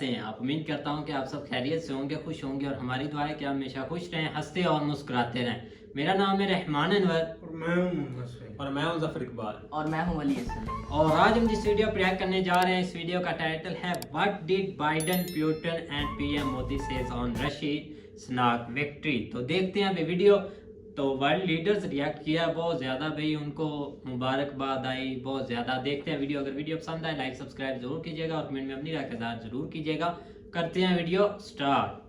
कैसे हैं आप। उम्मीद करता हूं कि आप सब खैरियत से होंगे, खुश होंगे और हमारी दुआ है कि आप हमेशा खुश रहें, हंसते और मुस्कुराते रहें। मेरा नाम है रहमान अनवर और मैं हूं मोहम्मद सईद और मैं हूं जफर इकबाल और मैं हूं वली हसन। और आज हम जिस वीडियो पर रिएक्ट करने जा रहे हैं, इस वीडियो का टाइटल है what did Biden, Putin and PM Modi says on Rishi Sunak victory. तो देखते हैं अभी वीडियो। तो वर्ल्ड लीडर्स रिएक्ट किया बहुत ज़्यादा भाई, उनको मुबारकबाद आई बहुत ज़्यादा। देखते हैं वीडियो। अगर वीडियो पसंद आए लाइक सब्सक्राइब जरूर कीजिएगा और कमेंट में अपनी राय का इज़हार जरूर कीजिएगा। करते हैं वीडियो स्टार्ट।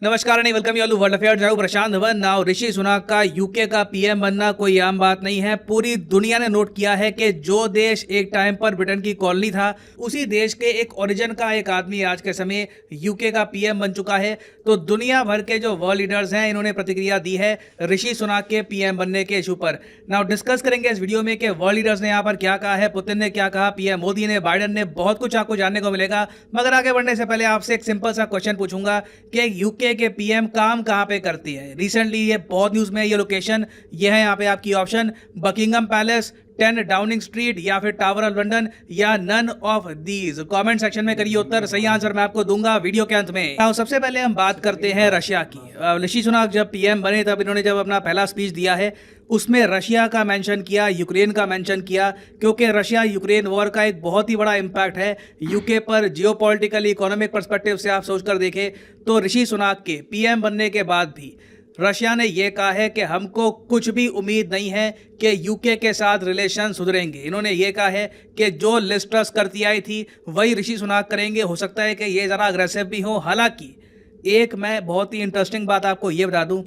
नमस्कार and welcome you to world affairs. मैं हूं प्रशांत धवन। नाउ ऋषि सुनाक का यूके का पीएम बनना कोई आम बात नहीं है। पूरी दुनिया ने नोट किया है कि जो देश एक टाइम पर ब्रिटेन की कॉलोनी था, उसी देश के एक ओरिजिन का एक आदमी आज के समय यूके का पीएम बन चुका है। तो दुनिया भर के जो वर्ल्ड लीडर्स हैं, इन्होंने प्रतिक्रिया दी है ऋषि सुनाक के पीएम बनने के इशू पर। नाउ डिस्कस करेंगे इस वीडियो में कि वर्ल्ड लीडर्स ने यहाँ पर क्या कहा है, पुतिन ने क्या कहा, पीएम मोदी ने, बाइडेन ने, बहुत कुछ आपको जानने को मिलेगा। मगर आगे बढ़ने से पहले आपसे एक सिंपल सा क्वेश्चन पूछूंगा कि यूके के पीएम काम कहां पे करती है। रिसेंटली ये बहुत न्यूज में, ये लोकेशन ये है यहाँ पे आपकी option, Buckingham Palace, 10 Downing Street या फिर टावर ऑफ लंदन या none of these. Comment section में करिए उत्तर, सही आंसर मैं आपको दूंगा वीडियो के अंत में। तो सबसे पहले हम बात करते हैं रशिया की। ऋषि सुनाक जब पीएम बने तब इन्होंने जब अपना पहला स्पीच दिया है, उसमें रशिया का मेंशन किया, यूक्रेन का मेंशन किया, क्योंकि रशिया यूक्रेन वॉर का एक बहुत ही बड़ा इम्पैक्ट है यूके पर। जियोपॉलिटिकल इकोनॉमिक पर्सपेक्टिव से आप सोचकर देखें तो ऋषि सुनाक के पीएम बनने के बाद भी रशिया ने यह कहा है कि हमको कुछ भी उम्मीद नहीं है कि यूके के साथ रिलेशन सुधरेंगे। इन्होंने ये कहा है कि जो लिज ट्रस करती आई थी वही ऋषि सुनाक करेंगे। हो सकता है कि ये ज़रा अग्रेसिव भी हो। हालांकि एक मैं बहुत ही इंटरेस्टिंग बात आपको ये बता दूं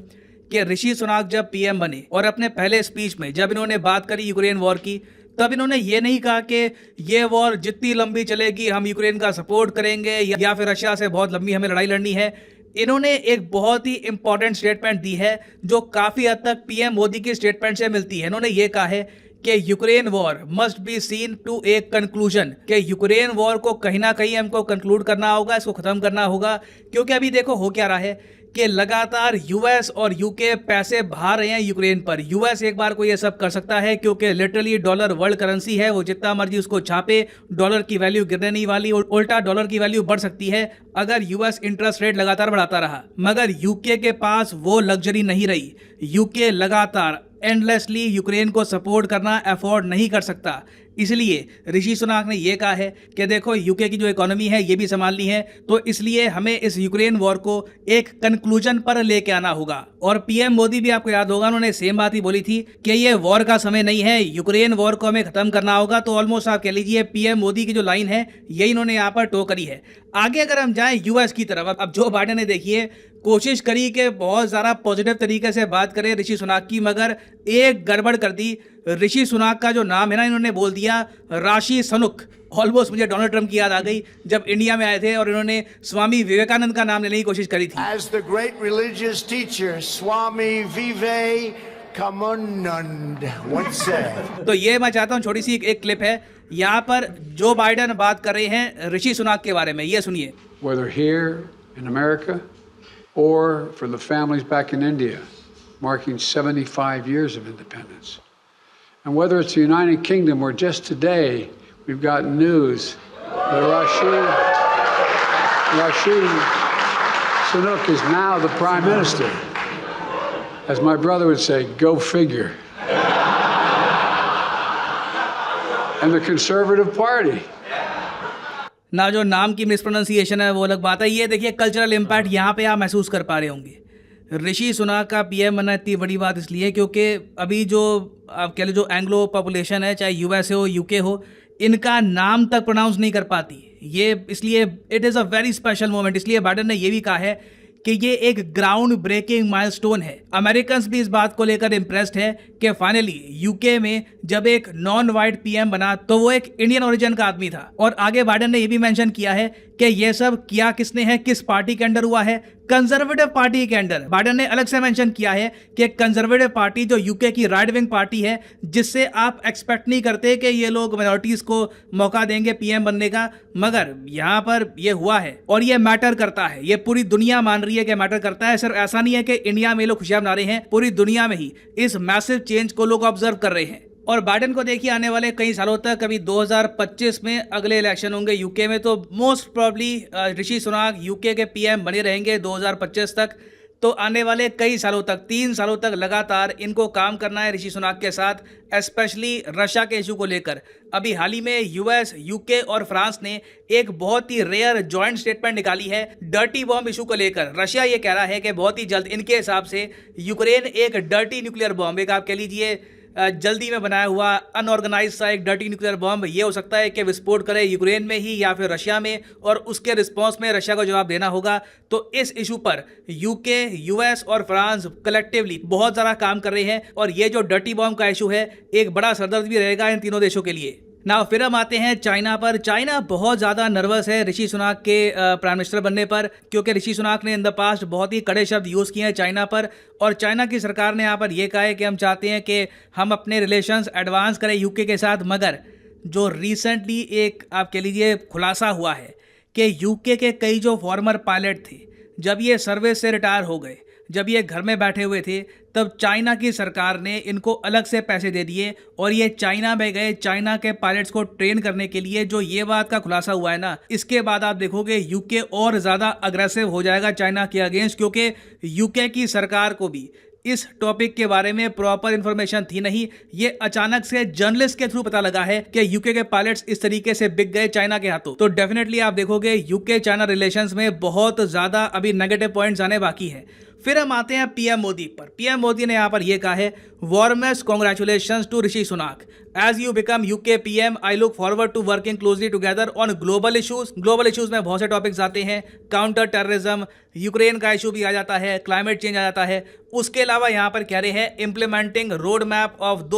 कि ऋषि सुनाक जब पीएम बने और अपने पहले स्पीच में जब इन्होंने बात करी यूक्रेन वॉर की, तब इन्होंने ये नहीं कहा कि ये वॉर जितनी लंबी चलेगी हम यूक्रेन का सपोर्ट करेंगे या फिर रशिया से बहुत लंबी हमें लड़ाई लड़नी है। इन्होंने एक बहुत ही इंपॉर्टेंट स्टेटमेंट दी है जो काफ़ी हद तक पीएम मोदी की स्टेटमेंट से मिलती है। इन्होंने ये कहा है कि Ukraine war must be seen to a conclusion, कि यूक्रेन वॉर को कहीं ना कहीं हमको कंक्लूड करना होगा, इसको ख़त्म करना होगा। क्योंकि अभी देखो हो क्या रहा है कि लगातार यूएस और यूके पैसे बहा रहे हैं यूक्रेन पर। यूएस एक बार को ये सब कर सकता है क्योंकि लिटरली डॉलर वर्ल्ड करेंसी है, वो जितना मर्जी उसको छापे, डॉलर की वैल्यू गिरने नहीं वाली, उल्टा डॉलर की वैल्यू बढ़ सकती है अगर यूएस इंटरेस्ट रेट लगातार बढ़ाता रहा। मगर यूके के पास वो लग्जरी नहीं रही। यूके लगातार एंडलेसली यूक्रेन को सपोर्ट करना अफोर्ड नहीं कर सकता। इसलिए ऋषि सुनाक ने यह कहा है कि देखो यूके की जो इकोनॉमी है ये भी संभालनी है, तो इसलिए हमें इस यूक्रेन वॉर को एक कंक्लूजन पर लेके आना होगा। और पीएम मोदी भी आपको याद होगा, उन्होंने सेम बात ही बोली थी कि ये वॉर का समय नहीं है, यूक्रेन वॉर को हमें खत्म करना होगा। तो ऑलमोस्ट आप कह लीजिए पीएम मोदी की जो लाइन है यही इन्होंने यहाँ पर टो करी है। आगे अगर हम जाएं यूएस की तरफ, अब जो बाइडेन ने देखिए कोशिश करी कि बहुत ज़्यादा पॉजिटिव तरीके से बात करें ऋषि सुनाक की, मगर एक गड़बड़ कर दी। ऋषि सुनाक का जो नाम है ना, इन्होंने बोल दिया राशि सनुक। ऑलमोस्ट मुझे डोनाल्ड ट्रंप की याद आ गई जब इंडिया में आए थे और इन्होंने स्वामी विवेकानंद का नाम लेने की कोशिश करी थी। As the great religious teacher Swami Vivekananda once said. तो ये मैं चाहता हूँ, छोटी सी एक क्लिप है यहाँ पर जो बाइडेन बात कर रहे हैं ऋषि सुनाक के बारे में, ये सुनिए। Whether here in America or for the families back in India, marking 75 years of independence. And whether it's the United Kingdom or just today, we've gotten news that Rashid Sunak is now the Prime Minister. As my brother would say, go figure. And the Conservative Party. ना जो नाम की मिसप्रोनाउंसिएशन है वो अलग बात है। ये देखिए कल्चरल इम्पैक्ट यहाँ पे आप महसूस कर पा रहे होंगे। ऋषि सुनाक का पीएम बनना इतनी बड़ी बात इसलिए क्योंकि अभी जो आप कह लो जो एंग्लो पॉपुलेशन है, चाहे यूएस हो यूके हो, इनका नाम तक प्रोनाउंस नहीं कर पाती। ये इसलिए it is a very special moment. इसलिए बाइडेन ने ये भी कहा है कि ये एक ग्राउंड ब्रेकिंग माइलस्टोन है। अमेरिकन्स भी इस बात को लेकर इम्प्रेस्ड है कि फाइनली यूके में जब एक नॉन वाइट पीएम बना तो वो एक इंडियन ओरिजिन का आदमी था। और आगे बाइडेन ने ये भी मेंशन किया है कि ये सब किया किसने है, किस पार्टी के अंडर हुआ है, कंजर्वेटिव पार्टी के अंडर। बाइडेन ने अलग से मेंशन किया है कि कंजर्वेटिव पार्टी जो यूके की राइट विंग पार्टी है, जिससे आप एक्सपेक्ट नहीं करते कि ये लोग माइनॉरिटीज को मौका देंगे पीएम बनने का, मगर यहाँ पर ये हुआ है और ये मैटर करता है। ये पूरी दुनिया मान रही है कि मैटर करता है। सिर्फ ऐसा नहीं है कि इंडिया में लोग खुशियां मना रहे हैं, पूरी दुनिया में ही इस मैसिव चेंज को लोग ऑब्जर्व कर रहे हैं। और बाइडेन को देखिए आने वाले कई सालों तक, अभी 2025 में अगले इलेक्शन होंगे यूके में, तो मोस्ट प्रॉब्ली ऋषि सुनाक यूके के पीएम बने रहेंगे 2025 तक। तो आने वाले कई सालों तक, 3 सालों तक लगातार इनको काम करना है ऋषि सुनाक के साथ, स्पेशली रशिया के इशू को लेकर। अभी हाल ही में यूएस, यूके और फ्रांस ने एक बहुत ही रेयर जॉइंट स्टेटमेंट निकाली है डर्टी बॉम्ब इशू को लेकर। रशिया ये कह रहा है कि बहुत ही जल्द इनके हिसाब से यूक्रेन एक डर्टी न्यूक्लियर बॉम्ब, एक आप कह लीजिए जल्दी में बनाया हुआ अनऑर्गेनाइज सा एक डर्टी न्यूक्लियर बॉम्ब, ये हो सकता है कि विस्फोट करे यूक्रेन में ही या फिर रशिया में, और उसके रिस्पॉन्स में रशिया को जवाब देना होगा। तो इस इशू पर यूके, यूएस और फ्रांस कलेक्टिवली बहुत ज़्यादा काम कर रहे हैं, और ये जो डर्टी बॉम्ब का इशू है एक बड़ा सरदर्द भी रहेगा इन तीनों देशों के लिए। ना फिर हम आते हैं चाइना पर। चाइना बहुत ज़्यादा नर्वस है ऋषि सुनाक के प्राइम मिनिस्टर बनने पर, क्योंकि ऋषि सुनाक ने इन द पास्ट बहुत ही कड़े शब्द यूज़ किए हैं चाइना पर, और चाइना की सरकार ने यहाँ पर यह कहा है कि हम चाहते हैं कि हम अपने रिलेशंस एडवांस करें यूके के साथ। मगर जो रिसेंटली एक आप कह लीजिए खुलासा हुआ है कि यूके के कई जो फॉर्मर पायलट थे, जब ये सर्विस से रिटायर हो गए, जब ये घर में बैठे हुए थे, तब चाइना की सरकार ने इनको अलग से पैसे दे दिए और ये चाइना में गए चाइना के पायलट्स को ट्रेन करने के लिए। जो ये बात का खुलासा हुआ है ना, इसके बाद आप देखोगे यूके और ज़्यादा अग्रेसिव हो जाएगा चाइना के अगेंस्ट, क्योंकि यूके की सरकार को भी इस टॉपिक के बारे में प्रॉपर इंफॉर्मेशन थी नहीं। ये अचानक से जर्नलिस्ट के थ्रू पता लगा है कि यूके के पायलट्स इस तरीके से बिक गए चाइना के हाथों। तो डेफिनेटली आप देखोगे यूके चाइना रिलेशंस में बहुत ज़्यादा अभी नेगेटिव पॉइंट्स आने बाकी हैं। फिर हम आते हैं पीएम मोदी पर। पीएम मोदी ने यहाँ पर यह कहा है, warmest congratulations to Rishi Sunak, as you become UK PM I look forward to working closely together on global issues. Global issues में बहुत से टॉपिक्स आते हैं, काउंटर टेररिज्म, यूक्रेन का इशू भी आ जाता है, क्लाइमेट चेंज आ जाता है। उसके अलावा यहाँ पर कह रहे हैं इम्प्लीमेंटिंग रोड मैप ऑफ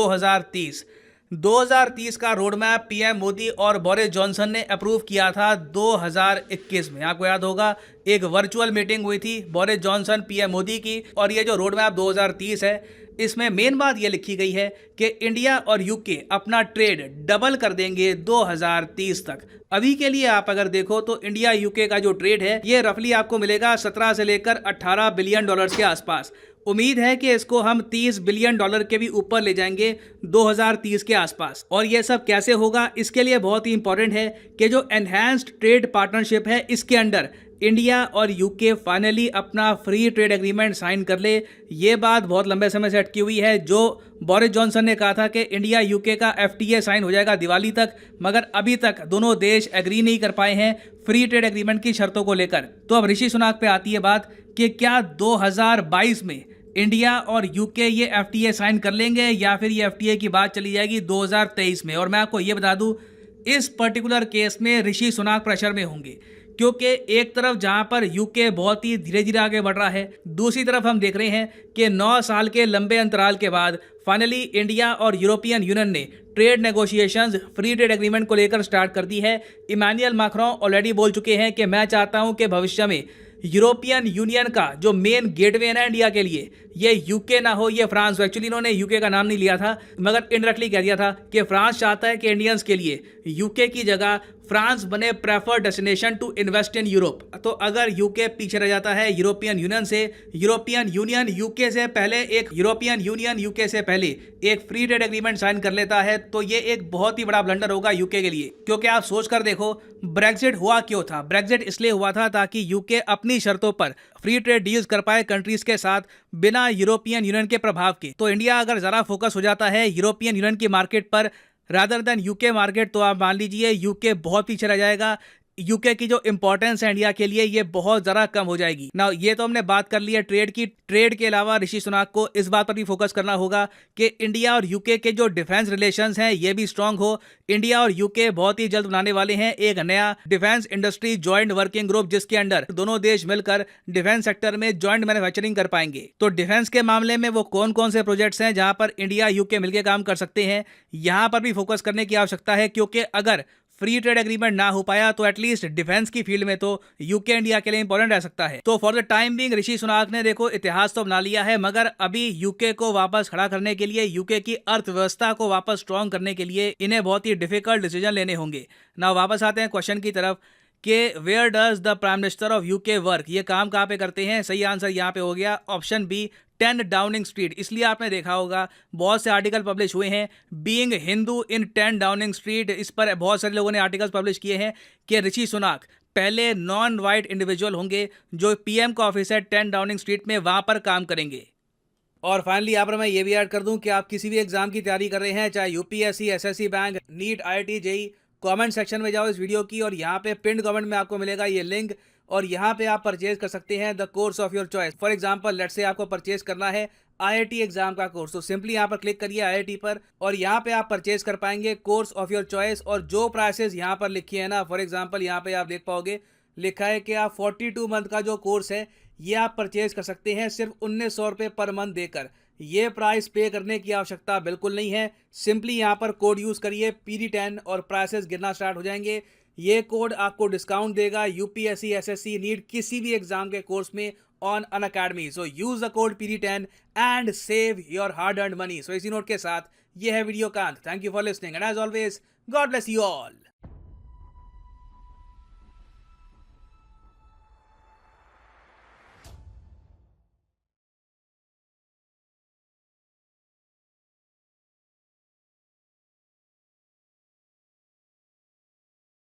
2030 का रोड मैप पीएम मोदी और बोरिस जॉनसन ने अप्रूव किया था 2021 में। आपको याद होगा एक वर्चुअल मीटिंग हुई थी बोरिस जॉनसन पीएम मोदी की, और ये जो रोड मैप 2030 है, इसमें मेन बात ये लिखी गई है कि इंडिया और यूके अपना ट्रेड डबल कर देंगे 2030 तक। अभी के लिए आप अगर देखो तो इंडिया यूके का जो ट्रेड है ये रफली आपको मिलेगा 17 से लेकर 18 बिलियन डॉलर्स के आसपास। उम्मीद है कि इसको हम 30 बिलियन डॉलर के भी ऊपर ले जाएंगे 2030 के आसपास। और ये सब कैसे होगा, इसके लिए बहुत ही इंपॉर्टेंट है कि जो एनहांस्ड ट्रेड पार्टनरशिप है, इसके अंडर इंडिया और यूके फाइनली अपना फ्री ट्रेड एग्रीमेंट साइन कर ले। ये बात बहुत लंबे समय से अटकी हुई है। जो बोरिस जॉनसन ने कहा था कि इंडिया यूके का FTA साइन हो जाएगा दिवाली तक, मगर अभी तक दोनों देश एग्री नहीं कर पाए हैं फ्री ट्रेड एग्रीमेंट की शर्तों को लेकर। तो अब ऋषि सुनाक पे आती है बात कि क्या 2022 में इंडिया और यूके ये FTA साइन कर लेंगे या फिर ये FTA की बात चली जाएगी 2023 में। और मैं आपको ये बता दूं, इस पर्टिकुलर केस में ऋषि सुनाक प्रेशर में होंगे, क्योंकि एक तरफ जहां पर यूके बहुत ही धीरे धीरे आगे बढ़ रहा है, दूसरी तरफ हम देख रहे हैं कि 9 साल के लंबे अंतराल के बाद फाइनली इंडिया और यूरोपियन यूनियन ने trade negotiations free trade agreement को लेकर स्टार्ट कर दी है। इमैनुअल मैक्रोन ऑलरेडी बोल चुके हैं कि मैं चाहता हूं कि भविष्य में यूरोपियन यूनियन का जो मेन गेटवे है ना इंडिया के लिए, ये यूके ना हो, ये फ्रांस। एक्चुअली इन्होंने यूके का नाम नहीं लिया था, मगर इनडायरेक्टली कह दिया था कि फ्रांस चाहता है कि इंडियंस के लिए यूके की जगह फ्रांस बने preferred destination to invest in Europe. तो अगर यूके पीछे रह जाता है यूरोपियन यूनियन से, यूरोपियन यूनियन यूके से पहले एक फ्री ट्रेड एग्रीमेंट साइन कर लेता है, तो ये एक बहुत ही बड़ा ब्लंडर होगा यूके के लिए। क्योंकि आप सोच कर देखो, ब्रेक्जिट हुआ क्यों था? ब्रेक्जिट इसलिए हुआ था ताकि यूके अपनी शर्तों पर फ्री ट्रेड डील्स कर पाए कंट्रीज के साथ बिना यूरोपियन यूनियन के प्रभाव के। तो इंडिया अगर ज़रा फोकस हो जाता है यूरोपियन यूनियन की मार्केट पर रादर देन यूके मार्केट, तो आप मान लीजिए यूके बहुत पीछे रह जाएगा। यूके की जो इंपॉर्टेंस है इंडिया के लिए ये बहुत ज़रा कम हो जाएगी ना। ये तो हमने बात कर ली है ट्रेड की। ट्रेड के अलावा ऋषि सुनाक को इस बात पर भी फोकस करना होगा कि इंडिया और यूके के जो डिफेंस रिलेशंस हैं ये भी स्ट्रांग हो। इंडिया और यूके बहुत ही जल्द बनाने वाले हैं एक नया defence industry joint working group, जिसके अंडर दोनों देश मिलकर डिफेंस सेक्टर में जॉइंट मैन्युफैक्चरिंग कर पाएंगे। तो डिफेंस के मामले में वो कौन कौन से प्रोजेक्ट्स हैं जहां पर इंडिया यूके मिलकर काम कर सकते हैं, यहां पर भी फोकस करने की आवश्यकता है। क्योंकि अगर फ्री ट्रेड एग्रीमेंट ना हो पाया तो एटलीस्ट डिफेंस की फील्ड में तो यूके इंडिया के लिए इंपॉर्टेंट रह सकता है। तो फॉर द टाइम बिंग ऋषि सुनाक ने देखो इतिहास तो बना लिया है, मगर अभी यूके को वापस खड़ा करने के लिए, यूके की अर्थव्यवस्था को वापस स्ट्रॉन्ग करने के लिए इन्हें बहुत ही डिफिकल्ट डिसीजन लेने होंगे ना। वापस आते हैं क्वेश्चन की तरफ कि where does the prime minister of UK work, ये काम कहाँ पे करते हैं? सही आंसर यहाँ पे हो गया ऑप्शन बी 10 डाउनिंग स्ट्रीट। इसलिए आपने देखा होगा बहुत से आर्टिकल पब्लिश हुए हैं बीइंग हिंदू इन 10 डाउनिंग स्ट्रीट। इस पर बहुत सारे लोगों ने आर्टिकल्स पब्लिश किए हैं कि ऋषि सुनाक पहले नॉन वाइट इंडिविजुअल होंगे जो पीएम का ऑफिस है 10 डाउनिंग स्ट्रीट में, वहां पर काम करेंगे। और फाइनली यहाँ पर मैं ये भी ऐड कर दूं कि आप किसी भी एग्जाम की तैयारी कर रहे हैं, चाहे UPSC, SSC bank, NEET, IIT, JEE, comment section में जाओ इस वीडियो की और यहाँ पे पिन कमेंट में आपको मिलेगा ये लिंक और यहाँ पे आप परचेज कर सकते हैं the course of your choice. For example let's say आपको परचेज करना है आईआईटी एग्जाम का कोर्स, तो सिंपली यहाँ पर क्लिक करिए आईआईटी पर और यहाँ पे आप परचेज कर पाएंगे कोर्स ऑफ योर चॉइस। और जो प्राइसेस यहाँ पर लिखी है ना, फॉर एग्जाम्पल यहाँ पे आप देख पाओगे लिखा है कि आप 42 मंथ का जो कोर्स है ये आप परचेज कर सकते हैं सिर्फ 1900 रुपये पर मंथ देकर। ये प्राइस पे करने की आवश्यकता बिल्कुल नहीं है, सिंपली यहाँ पर कोड यूज़ करिए PD10 और प्राइसेस गिरना स्टार्ट हो जाएंगे। ये कोड आपको डिस्काउंट देगा यूपीएससी, एसएससी, नीट किसी भी एग्जाम के कोर्स में on Unacademy. So use the code PD10 and save your hard earned money. So इसी नोट के साथ ये है वीडियो का अंत। Thank you for listening and as always God bless you all.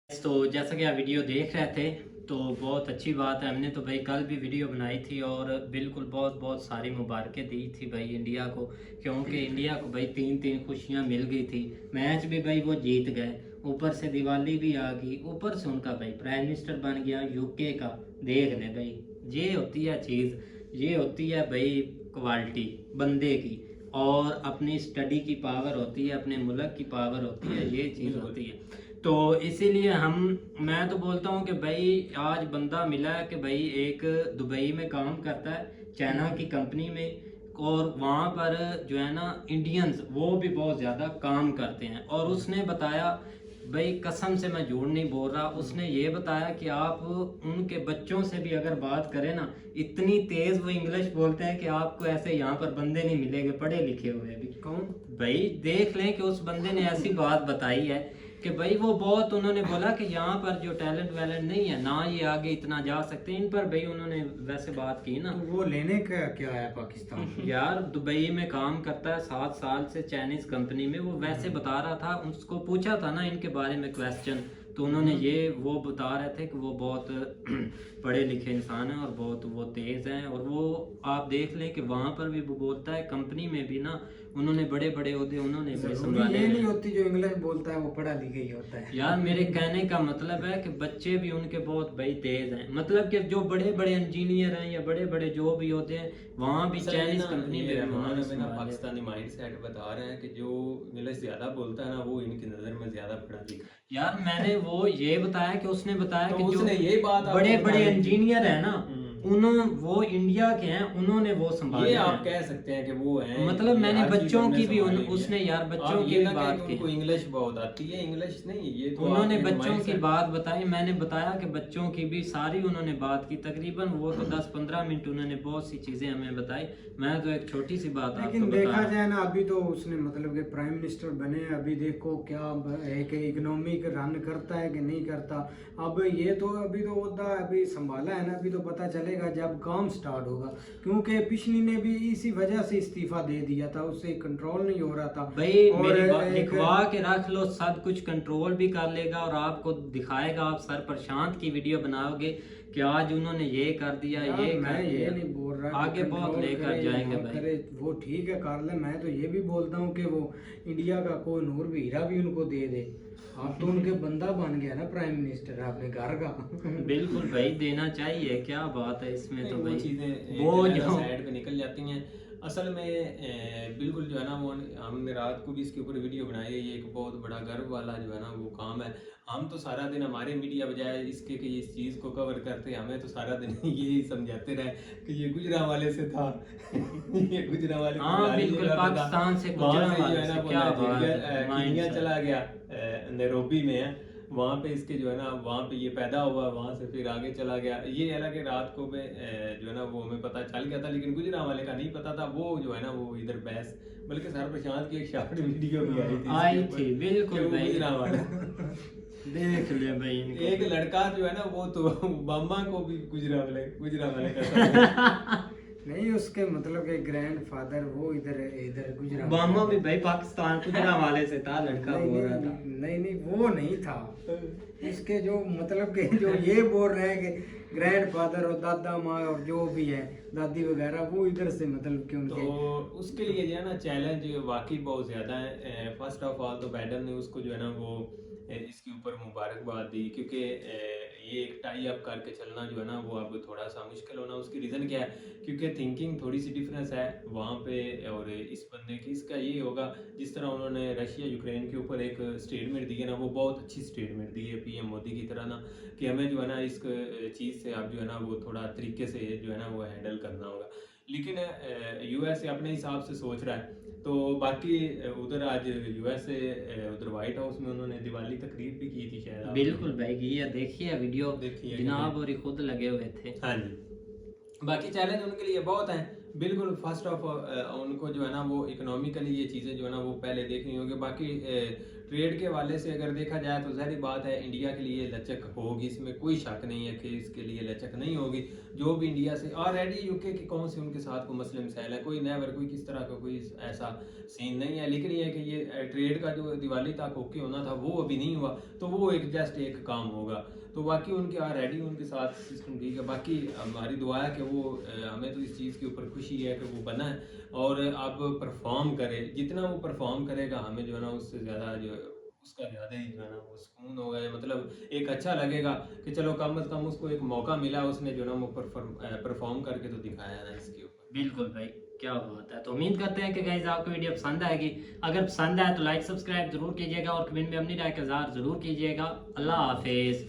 तो जैसा कि आप वीडियो देख रहे थे तो बहुत अच्छी बात है, हमने तो भाई कल भी वीडियो बनाई थी और बिल्कुल बहुत बहुत सारी मुबारकें दी थी भाई इंडिया को, क्योंकि इंडिया को भाई 3-3 खुशियां मिल गई थी। मैच भी भाई वो जीत गए, ऊपर से दिवाली भी आ गई, ऊपर से उनका भाई प्राइम मिनिस्टर बन गया यूके का। देख ले भाई, ये होती है चीज़, ये होती है भाई क्वालिटी बंदे की, और अपनी स्टडी की पावर होती है, अपने मुल्क की पावर होती है, ये चीज़ होती है। तो इसीलिए मैं तो बोलता हूँ कि भाई आज बंदा मिला है कि भाई एक दुबई में काम करता है चाइना की कंपनी में, और वहाँ पर जो है ना इंडियंस वो भी बहुत ज़्यादा काम करते हैं। और उसने बताया भाई, कसम से मैं झूठ नहीं बोल रहा, उसने ये बताया कि आप उनके बच्चों से भी अगर बात करें ना, इतनी तेज़ वो इंग्लिश बोलते हैं कि आपको ऐसे यहाँ पर बंदे नहीं मिलेंगे पढ़े लिखे हुए भी। कौन भाई? देख लें कि उस बंदे ने ऐसी बात बताई है कि भाई वो बहुत, उन्होंने बोला कि यहाँ पर जो टैलेंट वैलेंट नहीं है ना, ये आगे इतना जा सकते हैं, इन पर भाई उन्होंने वैसे बात की ना। तो वो लेने का क्या है पाकिस्तान? यार दुबई में काम करता है 7 साल से चाइनीज कंपनी में, वो वैसे बता रहा था, उसको पूछा था ना इनके बारे में क्वेश्चन, तो उन्होंने वो बता रहे थे कि वो बहुत पढ़े लिखे इंसान हैं और बहुत वो तेज़ हैं। और वो आप देख लें कि वहाँ पर भी वो बोलता है, कंपनी में भी ना उन्होंने बड़े बड़े ओहदे उन्होंने भी संभाले। ये नहीं होती जो इंग्लिश बोलता है वो पढ़ा लिखा ही होता है। यार मेरे कहने का मतलब है कि बच्चे भी उनके बहुत भाई तेज हैं, मतलब कि जो बड़े बड़े इंजीनियर हैं या बड़े बड़े जो भी होते हैं वहाँ भी चाइनीज कंपनी में पाकिस्तानी माइंड सेट बता रहे हैं कि जो इंग्लिश ज्यादा बोलता है ना वो इनकी नजर में ज्यादा पढ़ा लिखा। यार मैंने वो ये बताया कि उसने बताया तो कि उसने जो ये बात बड़े बड़े इंजीनियर है ना, उन्होंने वो इंडिया के हैं, उन्होंने वो संभाला। ये आप कह सकते हैं कि वो हैं, मतलब मैंने बच्चों की भी उसने यार बच्चों की भी बात की, उनको इंग्लिश बहुत आती है, इंग्लिश नहीं ये तो उन्होंने बच्चों की बात बताई। मैंने बताया कि बच्चों की भी सारी उन्होंने बात की, तकरीबन वो तो 10-15 मिनट उन्होंने बहुत सी चीजें हमें बताई। मैं तो एक छोटी सी बात लेकिन देखा जाए ना, अभी तो उसने मतलब कि प्राइम मिनिस्टर बने, अभी देखो क्या है कि इकोनॉमिक रन करता है कि नहीं करता। अब ये तो अभी तो ओहदा अभी संभाला है ना, अभी तो पता चलेगा जब काम स्टार्ट होगा, क्योंकि पिछली ने भी इसी वजह से इस्तीफा दे दिया था, उससे कंट्रोल नहीं हो रहा था भाई। मेरी बात लिखवा के रख लो, सब कुछ कंट्रोल भी कर लेगा और आपको दिखाएगा। आप सर प्रशांत की वीडियो बनाओगे कि आज उन्होंने ये कर दिया, ये मैं ये नहीं बोल रहा आगे बहुत लेकर जाएंगे भाई। वो ठीक है कर ले, मैं तो ये भी बोलता हूँ कि वो इंडिया का कोई नूर भी हीरा भी उनको दे दे। आप तो उनके बंदा बन गया ना प्राइम मिनिस्टर अपने घर का। बिल्कुल भाई देना चाहिए, क्या बात है इसमें। तो भाई चीजें वो जो साइड पे निकल जाती हैं। असल में बिल्कुल जो है ना, वो हमने रात को भी इसके ऊपर वीडियो बनाई है। ये एक बहुत बड़ा गर्व वाला जो है ना वो काम है। हम तो सारा दिन, हमारे मीडिया बजाय इसके कि इस चीज़ को कवर करते, हमें तो सारा दिन यही समझाते रहे कि ये गुजरांवाले से था ये गुजरांवाले, हाँ बिल्कुल, पाकिस्तान से गुजरांवाले से क्या बात है, चला गया नैरोबी में है, वहाँ पे इसके जो है ना वहाँ पे ये पैदा हुआ, वहाँ से फिर आगे चला गया। ये हालांकि रात को में जो है ना वो हमें पता चल गया था, लेकिन गुजरा वाले का नहीं पता था। वो जो है ना वो इधर बहस, बल्कि सर प्रशांत की एक शॉर्ट वीडियो भी आई थी बिल्कुल भाई। गुजरा वाला देख ले भाई इनको। एक लड़का जो है ना वो तो बम्मा को भी गुजरा वाले का नहीं, उसके मतलब के ग्रैंडफादर वो इधर गुजरात ओबामा भी भाई पाकिस्तान गुजरा वाले से था, लड़का नहीं, बोल रहा था। नहीं वो नहीं था। इसके जो मतलब के जो ये बोल रहे हैं कि ग्रैंडफादर और दादा माँ और जो भी है दादी वगैरह वो इधर से मतलब कि उनके तो उसके लिए जो है ना चैलेंज वाकई बहुत ज़्यादा है। फर्स्ट ऑफ ऑल तो बाइडन ने उसको जो है ना वो इसके ऊपर मुबारकबाद दी, क्योंकि ये एक टाई अप करके चलना जो है ना वो अब थोड़ा सा मुश्किल होना। उसकी रीज़न क्या है, क्योंकि थिंकिंग थोड़ी सी डिफरेंस है वहाँ पे और इस बंदे की। इसका ये होगा जिस तरह उन्होंने रशिया यूक्रेन के ऊपर एक स्टेटमेंट दी है ना, वो बहुत अच्छी स्टेटमेंट दी है पीएम मोदी की तरह ना, कि हमें जो है ना इस चीज़ से अब जो है ना वो थोड़ा तरीके से जो है ना वो हैंडल करना होगा। लेकिन यूएसए अपने हिसाब से सोच रहा है। तो बाकी उधर आज यूएसए उधर व्हाइट हाउस में उन्होंने दिवाली तकरीब भी की थी शायद। बिल्कुल भाई ये देखिए वीडियो, देखिए जनाब और खुद लगे हुए थे। हाँ जी। बाकी चैलेंज उनके लिए बहुत हैं। बिल्कुल फर्स्ट ऑफ उनको जो है ना वो इकोनॉमिकली ये चीज़ें जो है ना वो पहले देखनी होगी। बाकी ट्रेड के वाले से अगर देखा जाए तो ज़ाहिर बात है इंडिया के लिए लचक होगी, इसमें कोई शक नहीं है कि इसके लिए लचक नहीं होगी। जो भी इंडिया से ऑलरेडी यूके के कौन से उनके साथ को मसले मसाइल है, कोई नेवर कोई किस तरह का कोई ऐसा सीन नहीं है। लेकिन ये है कि ये ट्रेड का जो दिवाली तक ओके होना था वो अभी नहीं हुआ, तो वो एक जस्ट एक काम होगा। तो बाकी उनके ऑलरेडी उनके साथ सिस्टम ठीक है। बाकी हमारी दुआ है कि वो हमें तो इस चीज़ के ऊपर खुशी है कि वो बना है और अब परफॉर्म करे। जितना वो परफॉर्म करेगा हमें जो है ना उससे ज़्यादा जो उसका ज़्यादा ही जो है ना वो सुकून होगा, मतलब एक अच्छा लगेगा कि चलो कम अज़ कम उसको एक मौका मिला, उसने जो ना वो परफॉर्म करके तो दिखाया ना इसके ऊपर। बिल्कुल भाई क्या बात है। तो उम्मीद करते हैं कि गाइस आपको वीडियो पसंद आएगी। अगर पसंद आए तो लाइक सब्सक्राइब जरूर कीजिएगा और कमेंट में अपनी राय का इज़हार जरूर कीजिएगा। अल्लाह हाफिज़।